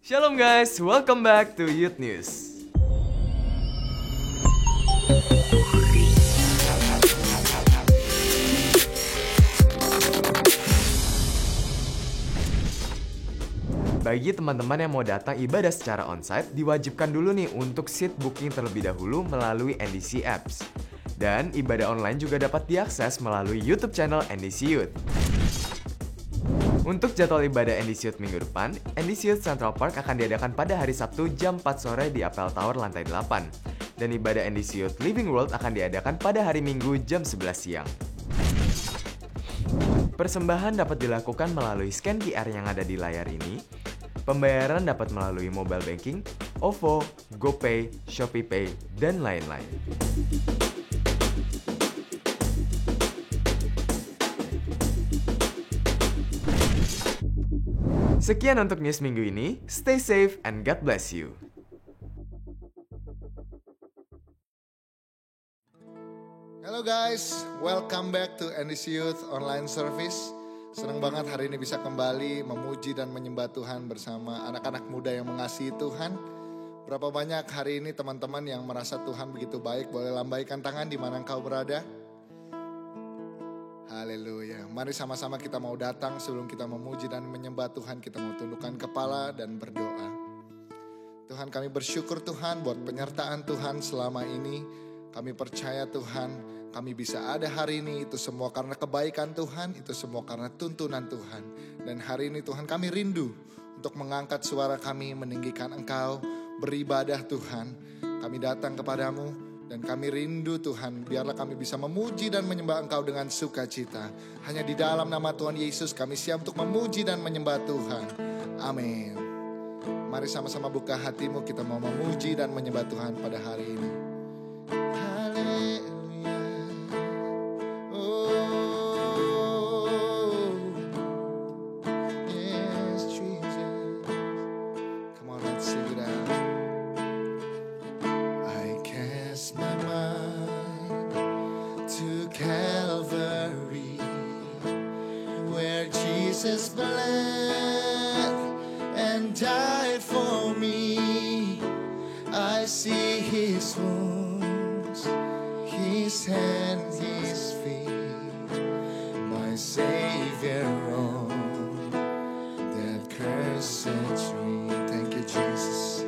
Shalom guys, welcome back to Youth News. Bagi teman-teman yang mau datang ibadah secara onsite, diwajibkan dulu nih untuk seat booking terlebih dahulu melalui NDC Apps. Dan ibadah online juga dapat diakses melalui YouTube channel NDC Youth. Untuk jadwal ibadah NDC Youth minggu depan, NDC Youth Central Park akan diadakan pada hari Sabtu jam 4 sore di Apple Tower lantai 8. Dan ibadah NDC Youth Living World akan diadakan pada hari Minggu jam 11 siang. Persembahan dapat dilakukan melalui scan QR yang ada di layar ini. Pembayaran dapat melalui mobile banking, OVO, GoPay, ShopeePay, dan lain-lain. Sekian untuk news minggu ini. Stay safe and God bless you. Hello guys, welcome back to NDC Youth Online Service. Senang banget hari ini bisa kembali memuji dan menyembah Tuhan bersama anak-anak muda yang mengasihi Tuhan. Berapa banyak hari ini teman-teman yang merasa Tuhan begitu baik, boleh lambaikan tangan di mana engkau berada. Haleluya. Mari sama-sama kita mau datang sebelum kita memuji dan menyembah Tuhan, kita mau tundukkan kepala dan berdoa. Tuhan, kami bersyukur Tuhan buat penyertaan Tuhan selama ini. Kami percaya Tuhan, kami bisa ada hari ini, itu semua karena kebaikan Tuhan, itu semua karena tuntunan Tuhan. Dan hari ini Tuhan, kami rindu untuk mengangkat suara kami, meninggikan Engkau, beribadah Tuhan. Kami datang kepadamu dan kami rindu Tuhan, biarlah kami bisa memuji dan menyembah Engkau dengan sukacita. Hanya di dalam nama Tuhan Yesus kami siap untuk memuji dan menyembah Tuhan. Amin. Mari sama-sama buka hatimu, kita mau memuji dan menyembah Tuhan pada hari ini. Jesus bled and died for me. I see his wounds, his hands, his feet. My Savior on that cursed tree. Thank you, Jesus.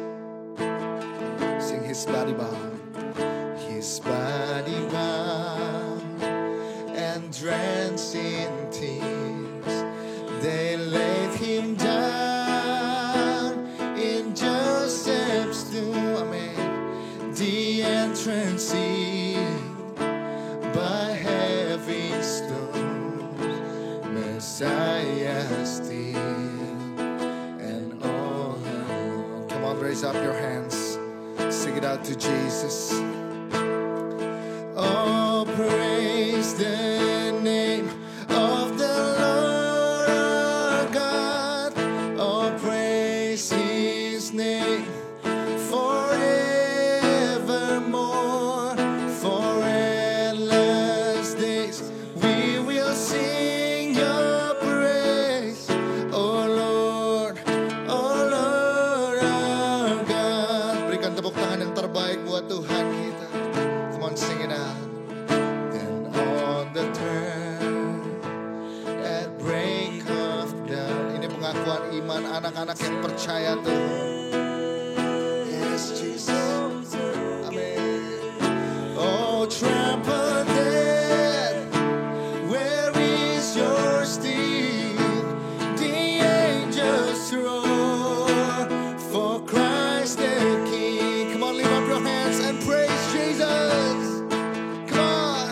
Sing his body bound, his body bound and drenched in tears. They laid him down in Joseph's tomb. Amen. The entrance sealed by heavy stones. Messiah still and all alone. Come on, raise up your hands. Sing it out to Jesus. Oh, praise the name of the name forevermore, for endless days we will sing your praise, oh Lord our God. Berikan tepuk tangan yang terbaik buat Tuhan kita. Come on, sing it out. Then on the turn at break of dawn. Ini pengakuan iman anak-anak yang percaya Tuhan. Trample death, where is your sting? The angels roar for Christ the King. Come on, lift up your hands and praise Jesus. Come on.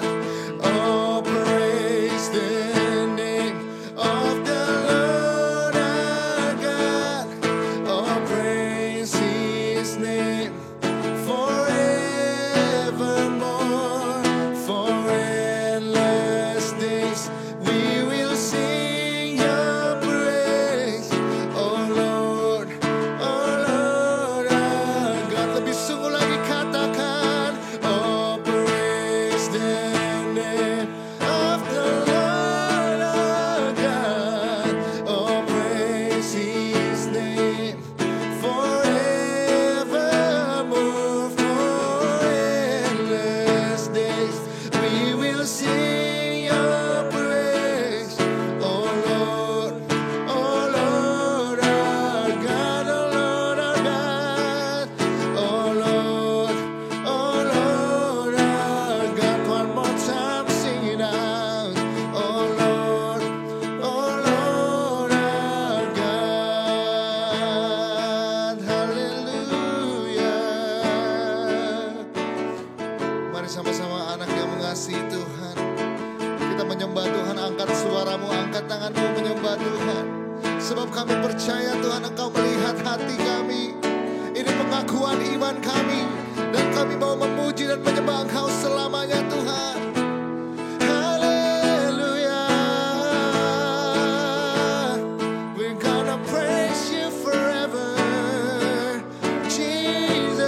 Oh, praise the name of the Lord our God. Oh, praise hati kami. Ini pengakuan iman kami, dan kami mau memuji dan menyembah Engkau selamanya Tuhan. Haleluya. We're gonna praise you forever, Jesus,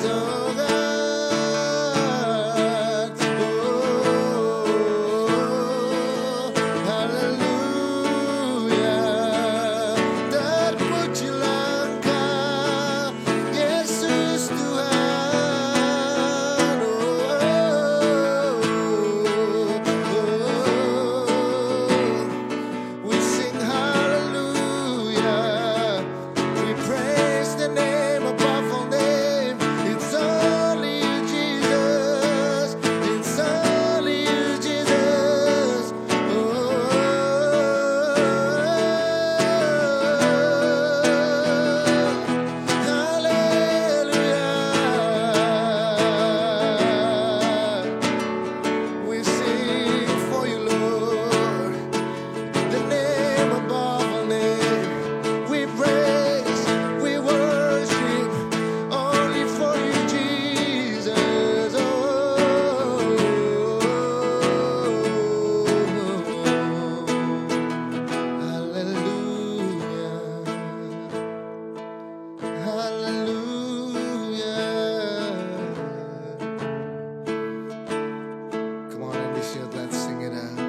oh God. Oh, haleluya. Terpujilah Engkau, Yesus Tuhan. We sing hallelujah. We praise the name above all name. It's only you, Jesus. It's only you, Jesus. Hallelujah. We sing for you, Lord, the name above all name. We praise, we worship, only for you, Jesus. Hallelujah. Hallelujah. Come on, and let's sing it out.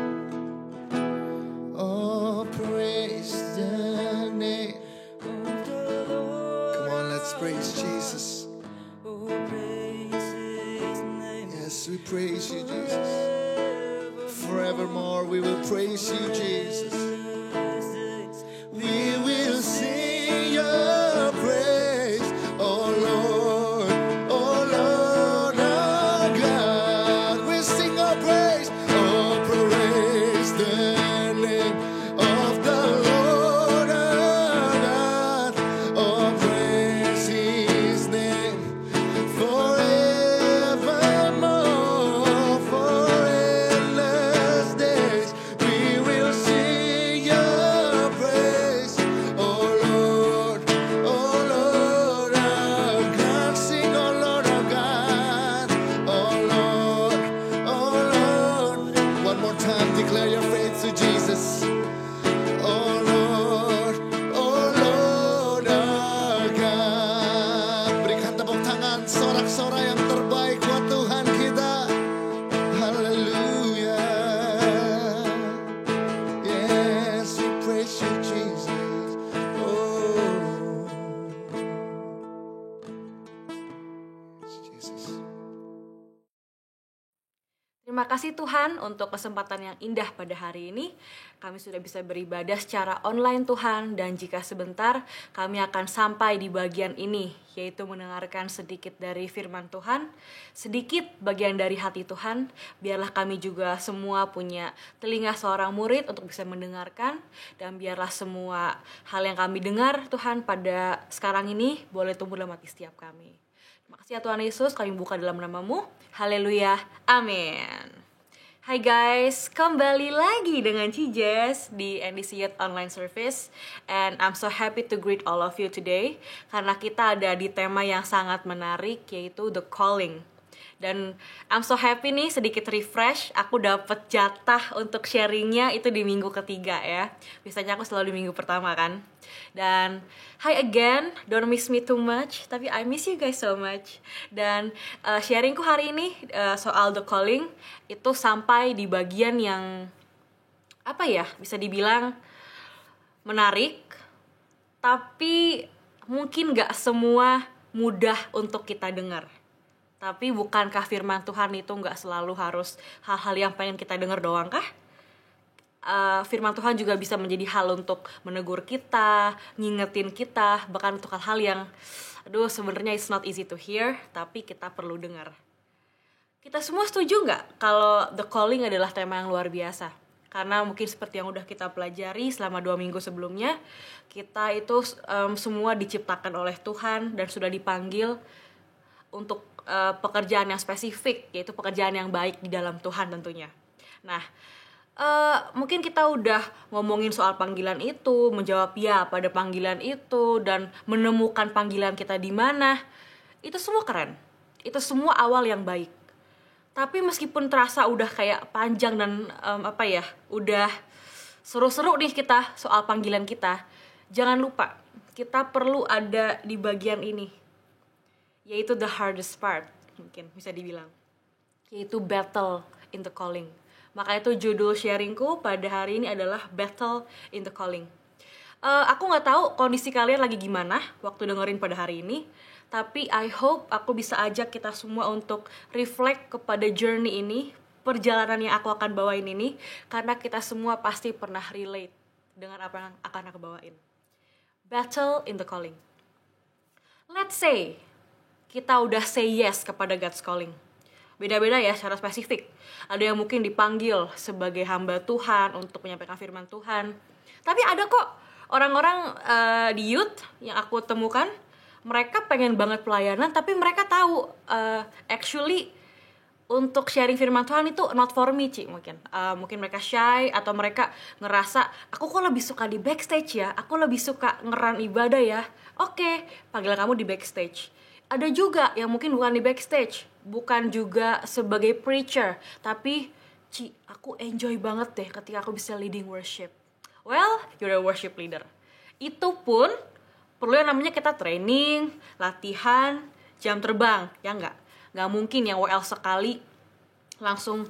Oh, praise the name. Come on, let's praise Jesus. Yes, we praise you, Jesus. Forevermore, we will praise you, Jesus. We will sing your praise, oh Lord, our God. We sing our praise, oh praise the name of the Lord our God. Oh praise His name forevermore, for endless days. We will sing your praise, oh Lord, our God. Sing, oh Lord, our God, oh Lord, oh Lord. One more time, declare your faith to Jesus. Oh Lord, our God. Berikan tepuk tangan, sorak-sorai yang terbaik buat Tuhan kita. Hallelujah. Yes, we praise you, Jesus. Oh, yes, Jesus. Terima kasih Tuhan untuk kesempatan yang indah pada hari ini. Kami sudah bisa beribadah secara online Tuhan, dan jika sebentar kami akan sampai di bagian ini, yaitu mendengarkan sedikit dari firman Tuhan, sedikit bagian dari hati Tuhan. Biarlah kami juga semua punya telinga seorang murid untuk bisa mendengarkan, dan biarlah semua hal yang kami dengar Tuhan pada sekarang ini boleh tumbuh dalam hati setiap kami. Terima kasih ya Tuhan Yesus, kami buka dalam nama-Mu. Haleluya, amin. Hai guys, kembali lagi dengan Cijes di NDC Youth Online Service. And I'm so happy to greet all of you today, karena kita ada di tema yang sangat menarik, yaitu The Calling. Dan I'm so happy nih, sedikit refresh, aku dapet jatah untuk sharingnya itu di minggu ketiga ya. Biasanya aku selalu di minggu pertama kan. Dan hi again, don't miss me too much, tapi I miss you guys so much. Dan sharingku hari ini soal The Calling itu sampai di bagian yang apa ya, bisa dibilang menarik, tapi mungkin gak semua mudah untuk kita dengar. Tapi bukankah firman Tuhan itu gak selalu harus hal-hal yang pengen kita dengar doang kah? Firman Tuhan juga bisa menjadi hal untuk menegur kita, ngingetin kita, bahkan untuk hal-hal yang sebenarnya it's not easy to hear, tapi kita perlu dengar. Kita semua setuju gak kalau The Calling adalah tema yang luar biasa? Karena mungkin seperti yang udah kita pelajari selama 2 minggu sebelumnya, kita itu semua diciptakan oleh Tuhan dan sudah dipanggil untuk pekerjaan yang spesifik, yaitu pekerjaan yang baik di dalam Tuhan tentunya. Nah, Mungkin kita udah ngomongin soal panggilan itu, menjawab ya pada panggilan itu, dan menemukan panggilan kita di mana. Itu semua keren. Itu semua awal yang baik. Tapi meskipun terasa udah kayak panjang dan udah seru-seru nih kita soal panggilan kita, jangan lupa kita perlu ada di bagian ini, yaitu the hardest part, mungkin bisa dibilang, yaitu battle in the calling. Maka itu judul sharingku pada hari ini adalah battle in the calling. Aku nggak tahu kondisi kalian lagi gimana waktu dengerin pada hari ini, tapi I hope aku bisa ajak kita semua untuk reflect kepada journey ini, perjalanan yang aku akan bawain ini, karena kita semua pasti pernah relate dengan apa yang akan aku bawain. Battle in the calling. Let's say kita udah say yes kepada God's calling. Beda-beda ya secara spesifik. Ada yang mungkin dipanggil sebagai hamba Tuhan untuk menyampaikan firman Tuhan. Tapi ada kok orang-orang di youth yang aku temukan, mereka pengen banget pelayanan, tapi mereka tahu actually untuk sharing firman Tuhan itu not for me, Ci, mungkin. Mungkin mereka shy atau mereka ngerasa, aku kok lebih suka di backstage ya, aku lebih suka ngeran ibadah ya. Oke, panggilan kamu di backstage. Ada juga yang mungkin bukan di backstage, bukan juga sebagai preacher, tapi Ci, aku enjoy banget deh ketika aku bisa leading worship. Well, you're a worship leader. Itu pun perlu yang namanya kita training, latihan, jam terbang, ya enggak? Nggak mungkin yang WL sekali langsung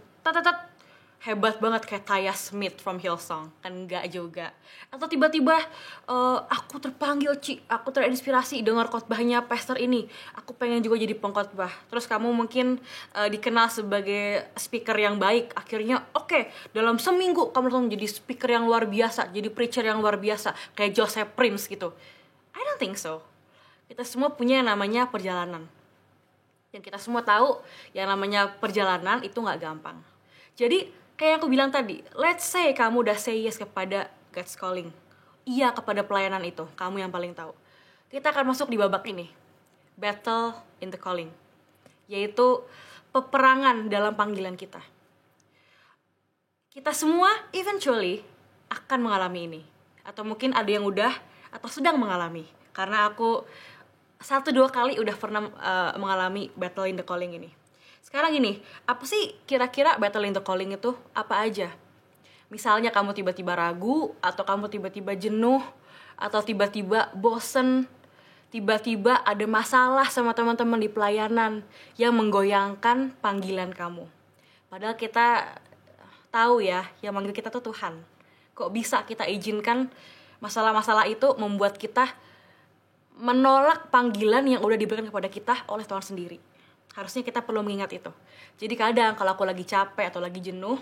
hebat banget kayak Taya Smith from Hillsong, kan enggak juga. Atau tiba-tiba aku terpanggil, Ci, aku terinspirasi dengar khotbahnya pastor ini, aku pengen juga jadi pengkhotbah. Terus kamu mungkin dikenal sebagai speaker yang baik, akhirnya oke, dalam seminggu kamu langsung jadi speaker yang luar biasa, jadi preacher yang luar biasa kayak Joseph Prince gitu. I don't think so. Kita semua punya yang namanya perjalanan. Dan kita semua tahu yang namanya perjalanan itu gak gampang. Jadi kayak yang aku bilang tadi, let's say kamu udah say yes kepada God's calling. Iya kepada pelayanan itu, kamu yang paling tahu. Kita akan masuk di babak ini, battle in the calling. Yaitu peperangan dalam panggilan kita. Kita semua eventually akan mengalami ini. Atau mungkin ada yang udah atau sedang mengalami. Karena aku 1-2 kali udah pernah mengalami battle in the calling ini. Sekarang gini, apa sih kira-kira battle in the calling itu apa aja? Misalnya kamu tiba-tiba ragu, atau kamu tiba-tiba jenuh, atau tiba-tiba bosen, tiba-tiba ada masalah sama teman-teman di pelayanan yang menggoyangkan panggilan kamu. Padahal kita tahu ya, yang manggil kita tuh Tuhan. Kok bisa kita izinkan masalah-masalah itu membuat kita menolak panggilan yang udah diberikan kepada kita oleh Tuhan sendiri. Harusnya kita perlu mengingat itu. Jadi kadang kalau aku lagi capek atau lagi jenuh,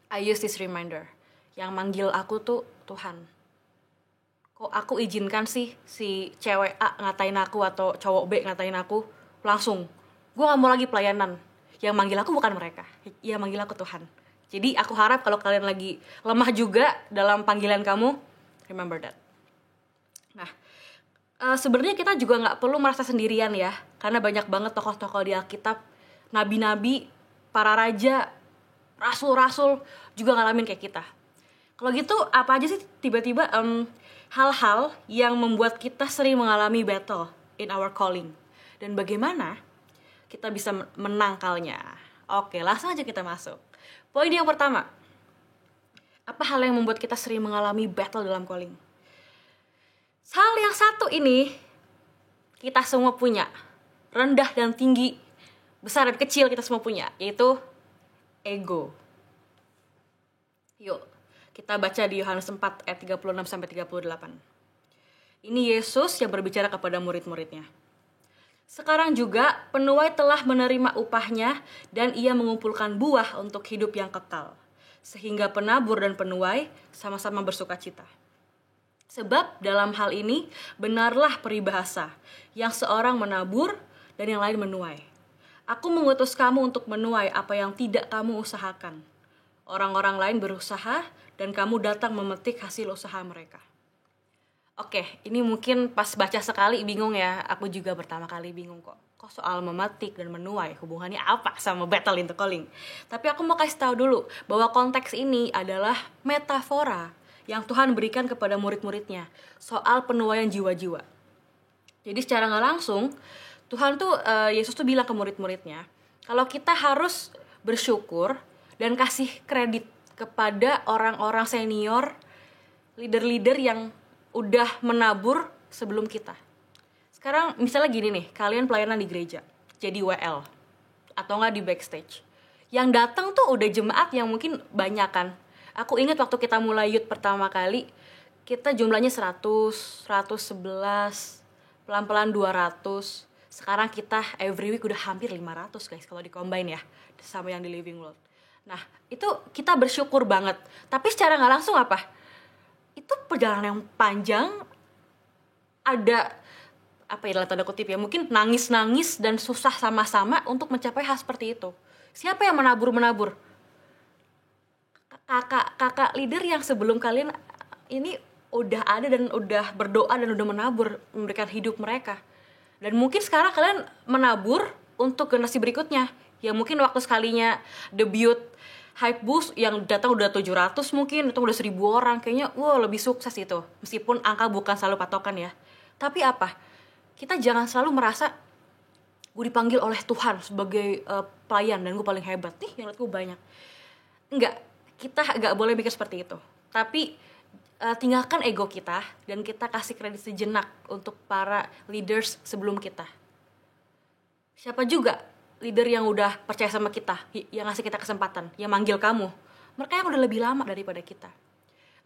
I use this reminder. Yang manggil aku tuh Tuhan. Kok aku izinkan sih si cewek A ngatain aku atau cowok B ngatain aku langsung. Gue gak mau lagi pelayanan. Yang manggil aku bukan mereka. Yang manggil aku Tuhan. Jadi aku harap kalau kalian lagi lemah juga dalam panggilan kamu, remember that. Nah, sebenarnya kita juga nggak perlu merasa sendirian ya, karena banyak banget tokoh-tokoh di Alkitab, nabi-nabi, para raja, rasul-rasul juga ngalamin kayak kita. Kalau gitu apa aja sih tiba-tiba hal-hal yang membuat kita sering mengalami battle in our calling, dan bagaimana kita bisa menangkalnya? Oke, langsung aja kita masuk. Poin yang pertama, apa hal yang membuat kita sering mengalami battle dalam calling? Hal yang satu ini kita semua punya, rendah dan tinggi, besar dan kecil kita semua punya, yaitu ego. Yuk, kita baca di Yohanes 4 ayat 36-38. Ini Yesus yang berbicara kepada murid-muridnya. Sekarang juga penuai telah menerima upahnya dan ia mengumpulkan buah untuk hidup yang kekal, sehingga penabur dan penuai sama-sama bersukacita. Sebab dalam hal ini benarlah peribahasa, yang seorang menabur dan yang lain menuai. Aku mengutus kamu untuk menuai apa yang tidak kamu usahakan. Orang-orang lain berusaha dan kamu datang memetik hasil usaha mereka. Oke, ini mungkin pas baca sekali bingung ya. Aku juga pertama kali bingung kok. Kok soal memetik dan menuai hubungannya apa sama battle into calling? Tapi aku mau kasih tahu dulu bahwa konteks ini adalah metafora yang Tuhan berikan kepada murid-muridnya soal penuaian jiwa-jiwa. Jadi secara nggak langsung Tuhan tuh Yesus tuh bilang ke murid-muridnya kalau kita harus bersyukur dan kasih kredit kepada orang-orang senior, leader-leader yang udah menabur sebelum kita. Sekarang misalnya gini nih, kalian pelayanan di gereja, jadi WL atau nggak di backstage. Yang datang tuh udah jemaat yang mungkin banyak kan. Aku ingat waktu kita mulai youth pertama kali, kita jumlahnya 100, 111, pelan-pelan 200. Sekarang kita every week udah hampir 500 guys kalau di-combine ya sama yang di Living World. Nah, itu kita bersyukur banget. Tapi secara nggak langsung apa? Itu perjalanan yang panjang, ada apa ya dalam tanda kutip ya, mungkin nangis-nangis dan susah sama-sama untuk mencapai hal seperti itu. Siapa yang menabur? Kakak leader yang sebelum kalian ini udah ada dan udah berdoa dan udah menabur, memberikan hidup mereka. Dan mungkin sekarang kalian menabur untuk generasi berikutnya. Ya mungkin waktu sekalinya debut Hype Boost yang datang udah 700 mungkin, datang udah 1000 orang. Kayaknya lebih sukses itu. Meskipun angka bukan selalu patokan ya. Tapi apa? Kita jangan selalu merasa gue dipanggil oleh Tuhan sebagai pelayan dan gue paling hebat. Nih yang liat gue banyak. Enggak, kita gak boleh mikir seperti itu. Tapi tinggalkan ego kita dan kita kasih kredit sejenak untuk para leaders sebelum kita. Siapa juga leader yang udah percaya sama kita, yang ngasih kita kesempatan, yang manggil kamu. Mereka yang udah lebih lama daripada kita.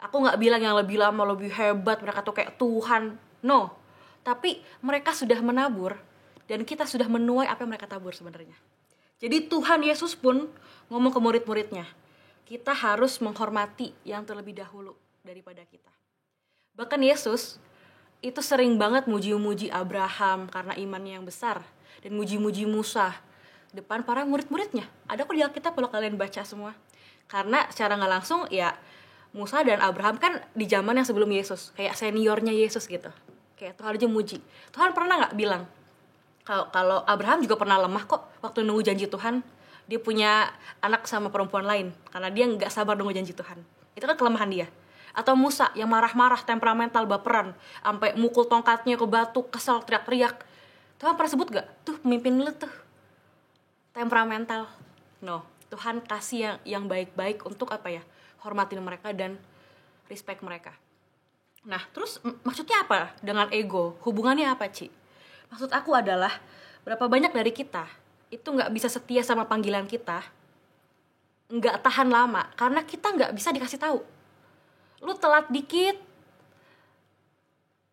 Aku gak bilang yang lebih lama, lebih hebat, mereka tuh kayak Tuhan. No. Tapi mereka sudah menabur dan kita sudah menuai apa yang mereka tabur sebenarnya. Jadi Tuhan Yesus pun ngomong ke murid-muridnya, kita harus menghormati yang terlebih dahulu daripada kita. Bahkan Yesus itu sering banget muji-muji Abraham karena imannya yang besar, dan muji-muji Musa depan para murid-muridnya. Ada kok di Alkitab kalau kalian baca semua. Karena secara nggak langsung ya Musa dan Abraham kan di zaman yang sebelum Yesus, kayak seniornya Yesus gitu. Kayak Tuhan aja muji. Tuhan pernah nggak bilang kalau Abraham juga pernah lemah kok waktu nunggu janji Tuhan. Dia punya anak sama perempuan lain karena dia nggak sabar nunggu janji Tuhan. Itu kan kelemahan dia. Atau Musa yang marah-marah, temperamental, baperan, sampai mukul tongkatnya ke batu, kesel, teriak-teriak. Tuhan pernah sebut gak? Tuh pemimpin lu tuh temperamental. No, Tuhan kasih yang baik-baik untuk apa ya? Hormatin mereka dan respect mereka. Nah, terus maksudnya apa dengan ego? Hubungannya apa, Ci? Maksud aku adalah berapa banyak dari kita itu gak bisa setia sama panggilan kita, gak tahan lama, karena kita gak bisa dikasih tahu. Lu telat dikit,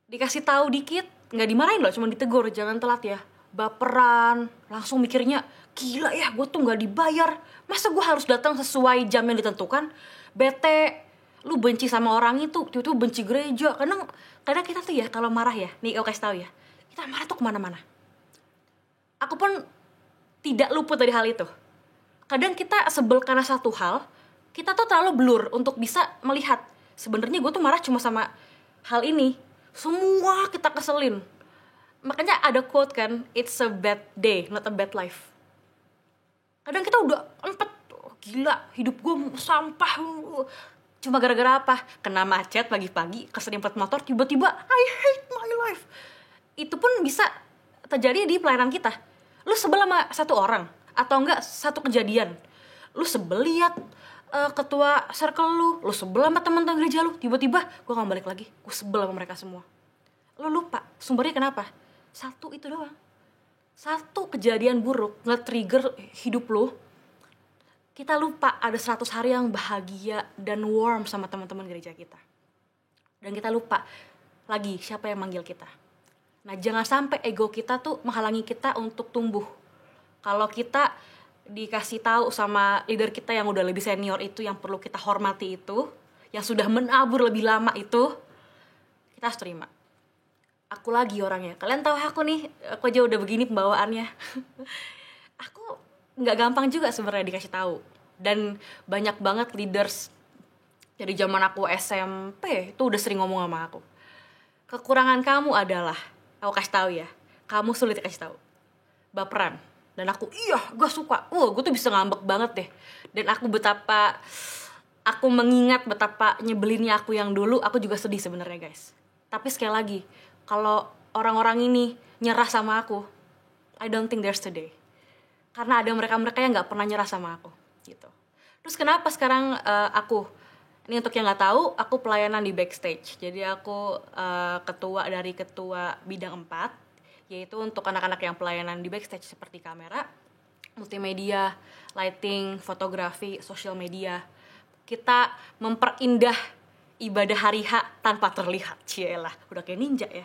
dikasih tahu dikit, gak dimarahin loh, cuma ditegur, jangan telat ya. Baperan, langsung mikirnya, gila ya gue tuh gak dibayar, masa gue harus datang sesuai jam yang ditentukan. Bete, lu benci sama orang itu, tiba-tiba benci gereja. Kadang kita tuh ya kalau marah ya, nih aku kasih tahu ya, kita marah tuh kemana-mana. Aku pun tidak luput dari hal itu. Kadang kita sebel karena satu hal, kita tuh terlalu blur untuk bisa melihat sebenarnya gue tuh marah cuma sama hal ini. Semua kita keselin. Makanya ada quote kan, it's a bad day, not a bad life. Kadang kita udah gila, hidup gue sampah. Cuma gara-gara apa? Kena macet pagi-pagi, keserimpet motor, tiba-tiba I hate my life. Itu pun bisa terjadi di pelayanan kita. Lu sebel sama satu orang, atau enggak satu kejadian. Lu sebel liat ketua circle lu sebel sama teman-teman gereja lu, tiba-tiba gue gak balik lagi, gue sebel sama mereka semua. Lu lupa, sumbernya kenapa? Satu itu doang. Satu kejadian buruk nge-trigger hidup lu. Kita lupa ada 100 hari yang bahagia dan warm sama teman-teman gereja kita. Dan kita lupa lagi siapa yang manggil kita. Nah, jangan sampai ego kita tuh menghalangi kita untuk tumbuh. Kalau kita dikasih tahu sama leader kita yang udah lebih senior itu, yang perlu kita hormati itu, yang sudah menabur lebih lama itu, kita harus terima. Aku lagi orangnya. Kalian tahu aku nih, aku aja udah begini pembawaannya. Aku nggak gampang juga sebenarnya dikasih tahu. Dan banyak banget leaders dari zaman aku SMP itu udah sering ngomong sama aku. kekurangan kamu adalah, aku kasih tahu ya, kamu sulit kasih tahu, baperan. Dan aku, gue suka, gue tuh bisa ngambek banget deh. Dan aku mengingat betapa nyebelinnya aku yang dulu, aku juga sedih sebenarnya guys. Tapi sekali lagi, kalau orang-orang ini nyerah sama aku, I don't think there's today. Karena ada mereka-mereka yang gak pernah nyerah sama aku gitu. Terus kenapa sekarang ini untuk yang gak tahu, aku pelayanan di backstage. Jadi aku ketua bidang 4, yaitu untuk anak-anak yang pelayanan di backstage seperti kamera, multimedia, lighting, fotografi, social media. Kita memperindah ibadah hari H tanpa terlihat. Cielah, udah kayak ninja ya.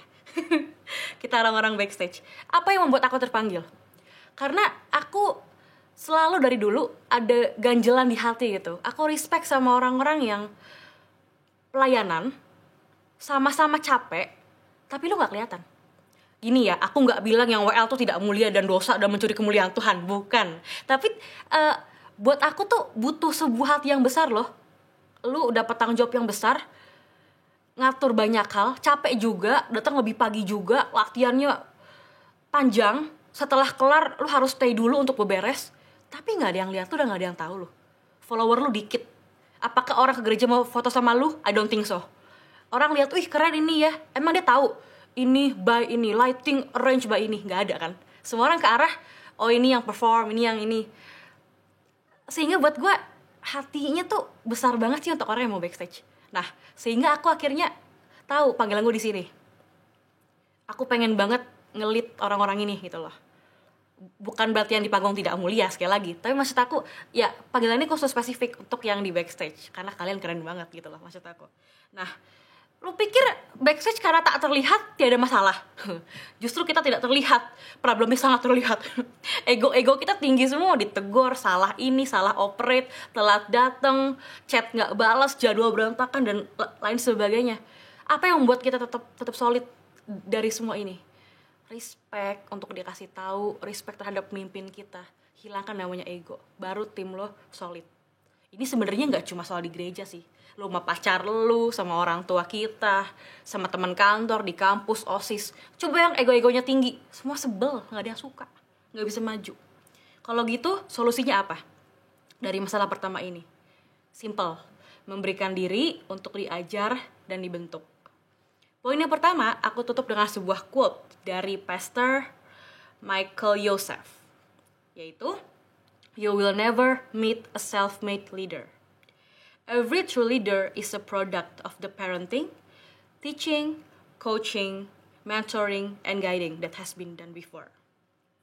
Kita orang-orang backstage. Apa yang membuat aku terpanggil? Karena aku selalu dari dulu ada ganjelan di hati gitu. Aku respect sama orang-orang yang pelayanan, sama-sama capek, tapi lu gak kelihatan. Gini ya, aku gak bilang yang WL tuh tidak mulia dan dosa dan mencuri kemuliaan Tuhan, bukan. Tapi buat aku tuh butuh sebuah hati yang besar loh. Lu dapat tanggung jawab yang besar, ngatur banyak hal, capek juga, datang lebih pagi juga, latihannya panjang. Setelah kelar, lu harus stay dulu untuk beberes. Tapi gak ada yang lihat lu dan gak ada yang tahu lu. Follower lu dikit. Apakah orang ke gereja mau foto sama lu? I don't think so. Orang lihat, wih keren ini ya. Emang dia tahu ini by ini, lighting arrange by ini. Gak ada kan. Semua orang ke arah, oh ini yang perform, ini yang ini. Sehingga buat gue, hatinya tuh besar banget sih untuk orang yang mau backstage. Nah, sehingga aku akhirnya tahu panggilan gue di sini. Aku pengen banget ngelit orang-orang ini gitu loh. Bukan berarti yang di panggung tidak mulia sekali lagi, tapi maksud aku ya panggilan ini khusus spesifik untuk yang di backstage karena kalian keren banget gitu loh maksud aku. Nah, lu pikir backstage karena tak terlihat tiada masalah? Justru kita tidak terlihat, problemnya sangat terlihat. Ego kita tinggi semua, ditegur, salah ini, salah operate, telat datang, chat nggak balas, jadwal berantakan dan lain sebagainya. Apa yang membuat kita tetap solid dari semua ini? Respect untuk dikasih tahu, respect terhadap pemimpin kita. Hilangkan namanya ego, baru tim lo solid. Ini sebenarnya nggak cuma soal di gereja sih. Lo sama pacar lo, sama orang tua kita, sama teman kantor, di kampus, OSIS. Coba yang ego-egonya tinggi, semua sebel, nggak ada yang suka, nggak bisa maju. Kalau gitu, solusinya apa? Dari masalah pertama ini, simple, memberikan diri untuk diajar dan dibentuk. Poin yang pertama, aku tutup dengan sebuah quote dari Pastor Michael Youssef, yaitu, "You will never meet a self-made leader. Every true leader is a product of the parenting, teaching, coaching, mentoring, and guiding that has been done before."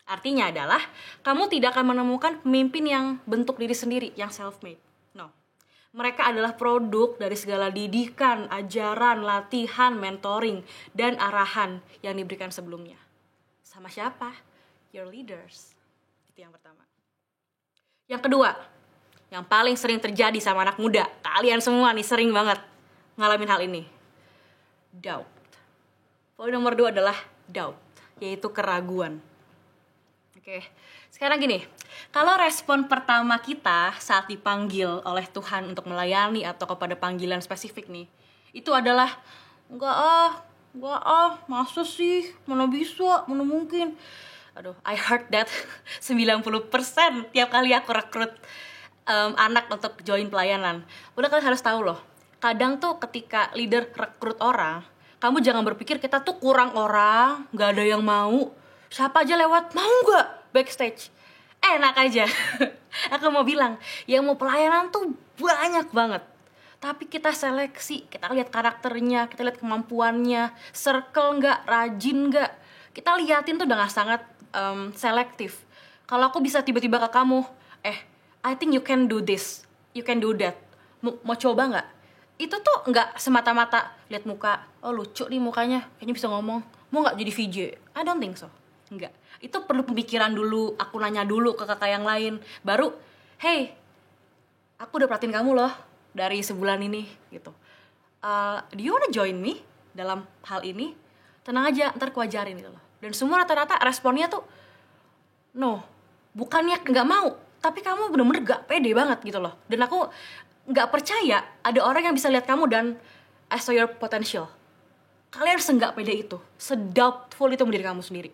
Artinya adalah, kamu tidak akan menemukan pemimpin yang bentuk diri sendiri, yang self-made. No. Mereka adalah produk dari segala didikan, ajaran, latihan, mentoring, dan arahan yang diberikan sebelumnya. Sama siapa? Your leaders. Itu yang pertama. Yang kedua, yang paling sering terjadi sama anak muda, kalian semua nih sering banget ngalamin hal ini. Doubt. Poin nomor 2 adalah doubt, yaitu keraguan. Oke, sekarang gini, kalau respon pertama kita saat dipanggil oleh Tuhan untuk melayani atau kepada panggilan spesifik nih, itu adalah enggak masa sih, mana bisa, mana mungkin. Aduh, I heard that 90% tiap kali aku rekrut anak untuk join pelayanan. Udah, kalian harus tahu loh, kadang tuh ketika leader rekrut orang, kamu jangan berpikir kita tuh kurang orang, gak ada yang mau. Siapa aja lewat, mau gak backstage? Enak aja. Aku mau bilang, yang mau pelayanan tuh banyak banget. Tapi kita seleksi, kita lihat karakternya, kita lihat kemampuannya, circle gak, rajin gak. Kita liatin tuh dengan sangat selektif. Kalau aku bisa tiba-tiba ke kamu, I think you can do this, you can do that. Mau coba gak? Itu tuh gak semata-mata lihat muka, oh lucu nih mukanya, kayaknya bisa ngomong. Mau gak jadi VJ? I don't think so. Enggak, itu perlu pemikiran dulu, aku nanya dulu ke kakak yang lain. Baru, hey, aku udah perhatiin kamu loh dari sebulan ini gitu. Do you wanna join me dalam hal ini? Tenang aja, ntar ku ajarin gitu loh. Dan semua rata-rata responnya tuh, no, bukannya gak mau, tapi kamu bener-bener gak pede banget gitu loh. Dan aku gak percaya ada orang yang bisa lihat kamu dan I saw your potential. Kalian senggak pede itu, sedoubtful itu menjadi kamu sendiri.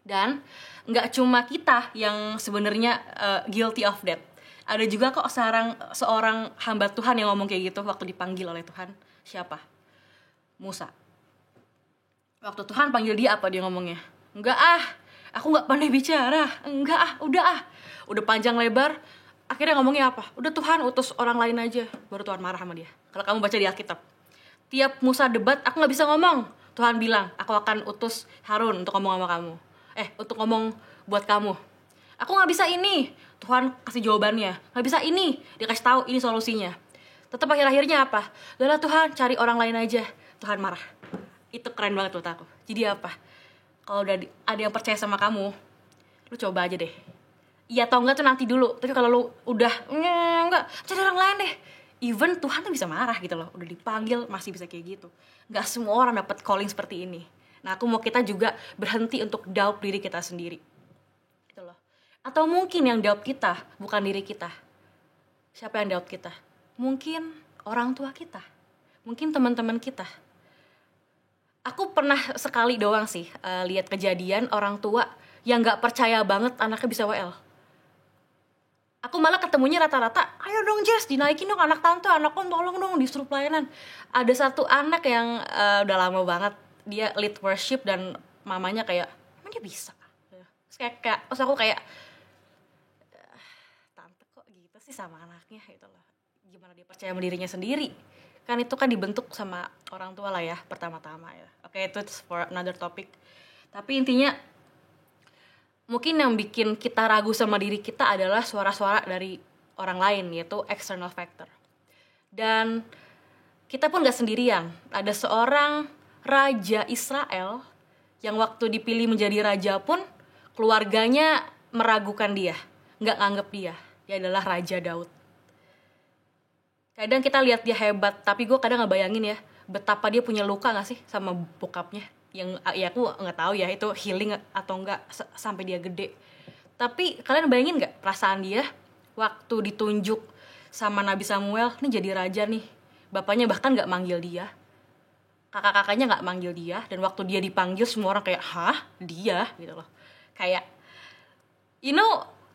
Dan nggak cuma kita yang sebenarnya guilty of that. Ada juga kok seorang hamba Tuhan yang ngomong kayak gitu waktu dipanggil oleh Tuhan. Siapa? Musa. Waktu Tuhan panggil dia, apa dia ngomongnya? Enggak aku nggak pandai bicara. Enggak udah panjang lebar. Akhirnya ngomongnya apa? Udah Tuhan utus orang lain aja. Baru Tuhan marah sama dia. Kalau kamu baca di Alkitab, tiap Musa debat, aku nggak bisa ngomong. Tuhan bilang, aku akan utus Harun untuk ngomong sama kamu. Untuk ngomong buat kamu. Aku nggak bisa ini. Tuhan kasih jawabannya. Nggak bisa ini. Dia kasih tahu ini solusinya. Tetap akhir-akhirnya apa? Udah Tuhan, cari orang lain aja. Tuhan marah. Itu keren banget menurut aku. Jadi apa? Kalau udah ada yang percaya sama kamu, lu coba aja deh. Iya atau enggak tuh nanti dulu. Tapi kalau lu udah enggak, cari orang lain deh. Even Tuhan tuh bisa marah gitu loh. Udah dipanggil masih bisa kayak gitu. Gak semua orang dapat calling seperti ini. Nah, aku mau kita juga berhenti untuk doubt diri kita sendiri. Gitu loh. Atau mungkin yang doubt kita bukan diri kita. Siapa yang doubt kita? Mungkin orang tua kita. Mungkin teman-teman kita. Aku pernah sekali doang sih lihat kejadian orang tua yang gak percaya banget anaknya bisa WL. Aku malah ketemunya rata-rata, ayo dong Jess, dinaikin dong anak tante, anak om tolong dong disuruh pelayanan. Ada satu anak yang udah lama banget, dia lead worship dan mamanya kayak, emang dia bisa? Terus aku kayak, tante kok gitu sih sama anaknya gitu loh. Gimana dia percaya sama dirinya sendiri? Kan itu kan dibentuk sama orang tua lah ya, pertama-tama ya. Oke, itu for another topic. Tapi intinya, mungkin yang bikin kita ragu sama diri kita adalah suara-suara dari orang lain, yaitu external factor. Dan kita pun gak sendirian. Ada seorang raja Israel yang waktu dipilih menjadi raja pun keluarganya meragukan dia, gak nganggep dia. Dia adalah Raja Daud. Kadang kita lihat dia hebat, tapi gue kadang gak bayangin ya betapa dia punya luka gak sih sama bokapnya. Yang ya aku nggak tahu ya itu healing atau enggak sampai dia gede. Tapi kalian bayangin nggak perasaan dia waktu ditunjuk sama Nabi Samuel, nih jadi raja nih. Bapaknya bahkan nggak manggil dia, kakak-kakaknya nggak manggil dia, dan waktu dia dipanggil semua orang kayak hah dia gitu loh. Kayak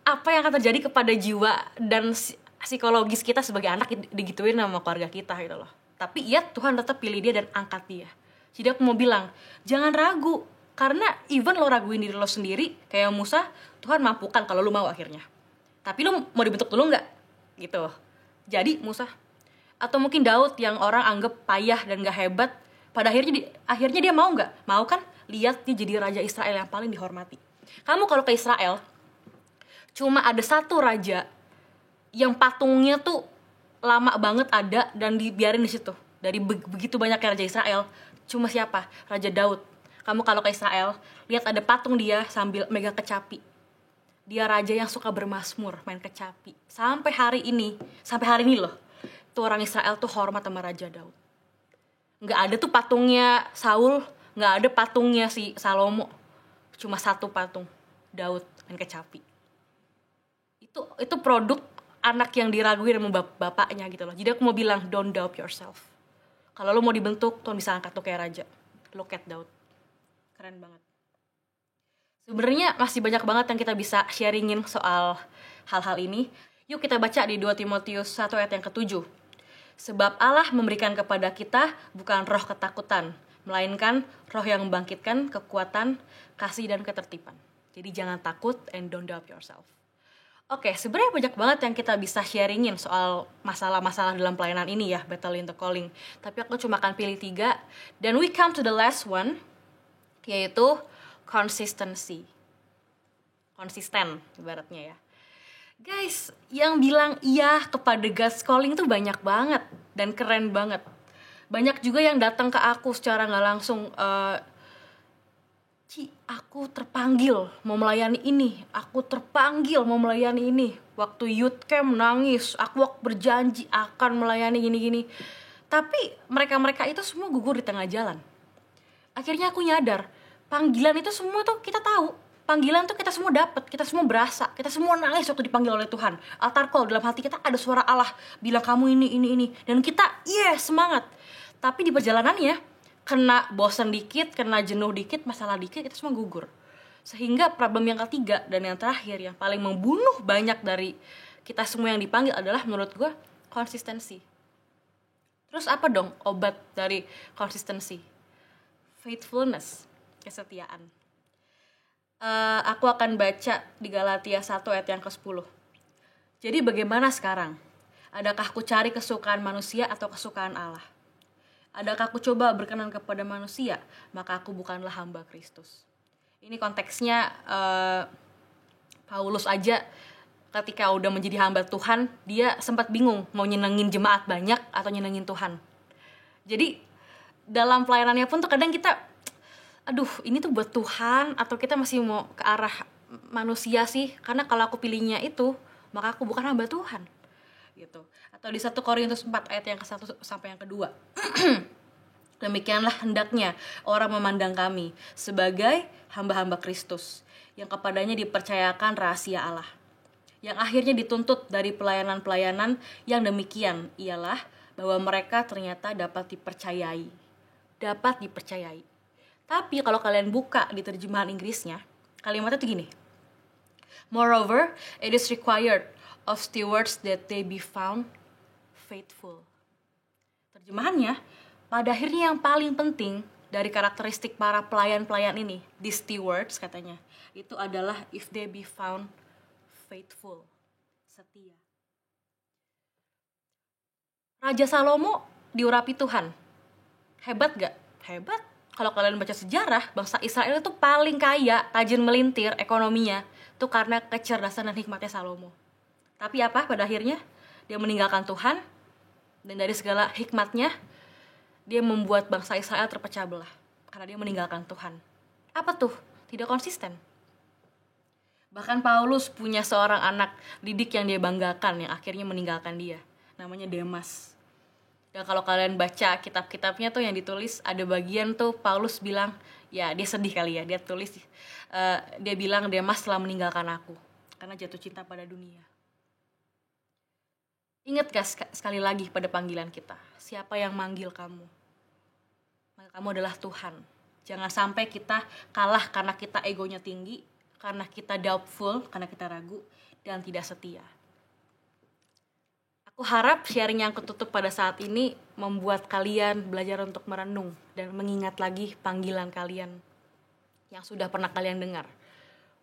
apa yang akan terjadi kepada jiwa dan psikologis kita sebagai anak digituin sama keluarga kita gitu loh. Tapi iya Tuhan tetap pilih dia dan angkat dia. Jadi aku mau bilang, jangan ragu. Karena even lo raguin diri lo sendiri, kayak Musa, Tuhan mampukan kalau lo mau akhirnya. Tapi lo mau dibentuk dulu gak? Gitu. Jadi Musa. Atau mungkin Daud yang orang anggap payah dan gak hebat, pada akhirnya dia mau gak? Mau kan? Lihat dia jadi raja Israel yang paling dihormati. Kamu kalau ke Israel, cuma ada satu raja yang patungnya tuh lama banget ada dan dibiarin di situ. Dari begitu banyaknya raja Israel, cuma siapa? Raja Daud. Kamu kalau ke Israel, lihat ada patung dia sambil megang kecapi. Dia raja yang suka bermazmur, main kecapi. Sampai hari ini loh, tuh orang Israel tuh hormat sama Raja Daud. Nggak ada tuh patungnya Saul, nggak ada patungnya si Salomo. Cuma satu patung, Daud main kecapi. Itu produk anak yang diraguin sama bapaknya gitu loh. Jadi aku mau bilang, don't doubt yourself. Kalau lo mau dibentuk, Tuhan bisa angkat lo kayak raja. Look at Daud. Keren banget. Sebenarnya masih banyak banget yang kita bisa sharingin soal hal-hal ini. Yuk kita baca di 2 Timotius 1 ayat yang ke-7. Sebab Allah memberikan kepada kita bukan roh ketakutan, melainkan roh yang membangkitkan kekuatan, kasih, dan ketertiban. Jadi jangan takut and don't doubt yourself. Oke, sebenarnya banyak banget yang kita bisa sharingin soal masalah-masalah dalam pelayanan ini ya, Battle in the Calling. Tapi aku cuma akan pilih 3. Dan we come to the last one, yaitu consistency. Konsisten, ibaratnya ya. Guys, yang bilang iya kepada God's Calling tuh banyak banget dan keren banget. Banyak juga yang datang ke aku secara gak langsung, Ci, aku terpanggil mau melayani ini. Aku terpanggil mau melayani ini. Waktu youth camp nangis. Aku berjanji akan melayani gini-gini. Tapi mereka-mereka itu semua gugur di tengah jalan. Akhirnya aku nyadar, panggilan itu semua tuh kita tahu. Panggilan tuh kita semua dapat, kita semua berasa. Kita semua nangis waktu dipanggil oleh Tuhan. Altar call, dalam hati kita ada suara Allah bilang kamu ini. Dan kita, semangat. Tapi di perjalanannya, kena bosan dikit, kena jenuh dikit, masalah dikit, kita semua gugur. Sehingga problem yang ketiga dan yang terakhir yang paling membunuh banyak dari kita semua yang dipanggil adalah menurut gue konsistensi. Terus apa dong obat dari konsistensi? Faithfulness, kesetiaan. Aku akan baca di Galatia 1 ayat yang ke-10. Jadi bagaimana sekarang? Adakah aku cari kesukaan manusia atau kesukaan Allah? Adakah aku coba berkenan kepada manusia? Maka aku bukanlah hamba Kristus. Ini konteksnya Paulus aja ketika udah menjadi hamba Tuhan, dia sempat bingung mau nyenengin jemaat banyak atau nyenengin Tuhan. Jadi dalam pelayanannya pun tuh kadang kita, aduh ini tuh buat Tuhan atau kita masih mau ke arah manusia sih, karena kalau aku pilihnya itu maka aku bukan hamba Tuhan gitu. Atau di 1 Korintus 4 ayat yang ke-1 sampai yang ke-2. Demikianlah hendaknya orang memandang kami sebagai hamba-hamba Kristus yang kepadanya dipercayakan rahasia Allah, yang akhirnya dituntut dari pelayanan-pelayanan yang demikian ialah bahwa mereka ternyata dapat dipercayai. Tapi kalau kalian buka di terjemahan Inggrisnya, kalimatnya tuh gini. Moreover, it is required of stewards that they be found faithful. Terjemahannya, pada akhirnya yang paling penting dari karakteristik para pelayan-pelayan ini, di stewards katanya, itu adalah if they be found faithful, setia. Raja Salomo diurapi Tuhan. Hebat gak? Hebat. Kalau kalian baca sejarah, bangsa Israel itu paling kaya, rajin melintir ekonominya, itu karena kecerdasan dan hikmatnya Salomo. Tapi apa pada akhirnya? Dia meninggalkan Tuhan, dan dari segala hikmatnya, dia membuat bangsa Israel terpecah belah. Karena dia meninggalkan Tuhan. Apa tuh? Tidak konsisten. Bahkan Paulus punya seorang anak didik yang dia banggakan, yang akhirnya meninggalkan dia. Namanya Demas. Dan kalau kalian baca kitab-kitabnya tuh yang ditulis, ada bagian tuh Paulus bilang, ya dia sedih kali ya, dia tulis, dia bilang Demas telah meninggalkan aku karena jatuh cinta pada dunia. Ingat gak sekali lagi pada panggilan kita, siapa yang manggil kamu? Maka kamu adalah Tuhan. Jangan sampai kita kalah karena kita egonya tinggi, karena kita doubtful, karena kita ragu, dan tidak setia. Aku harap sharing yang ketutup pada saat ini membuat kalian belajar untuk merenung dan mengingat lagi panggilan kalian yang sudah pernah kalian dengar.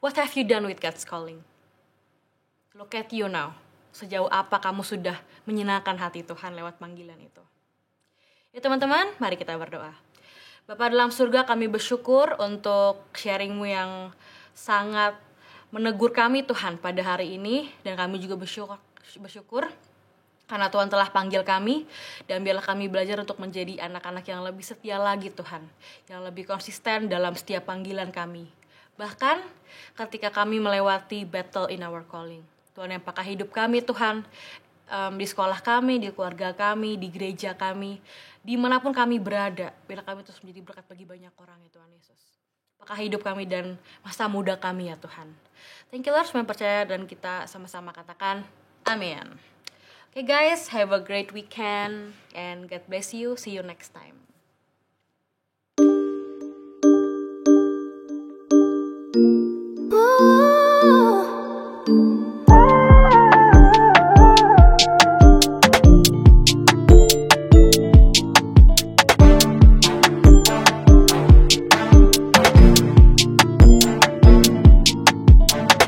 What have you done with God's calling? Look at you now. Sejauh apa kamu sudah menyenangkan hati Tuhan lewat panggilan itu? Ya teman-teman, mari kita berdoa. Bapa dalam surga, kami bersyukur untuk sharingmu yang sangat menegur kami Tuhan pada hari ini. Dan kami juga bersyukur karena Tuhan telah panggil kami, dan biarlah kami belajar untuk menjadi anak-anak yang lebih setia lagi Tuhan, yang lebih konsisten dalam setiap panggilan kami. Bahkan ketika kami melewati battle in our calling, Tuhan yang pakai hidup kami Tuhan, di sekolah kami, di keluarga kami, di gereja kami, dimanapun kami berada, biarlah kami terus menjadi berkat bagi banyak orang ya Tuhan Yesus. Pakai hidup kami dan masa muda kami ya Tuhan. Thank you Lord, semua percaya dan kita sama-sama katakan amin. Okay guys, have a great weekend and God bless you. See you next time.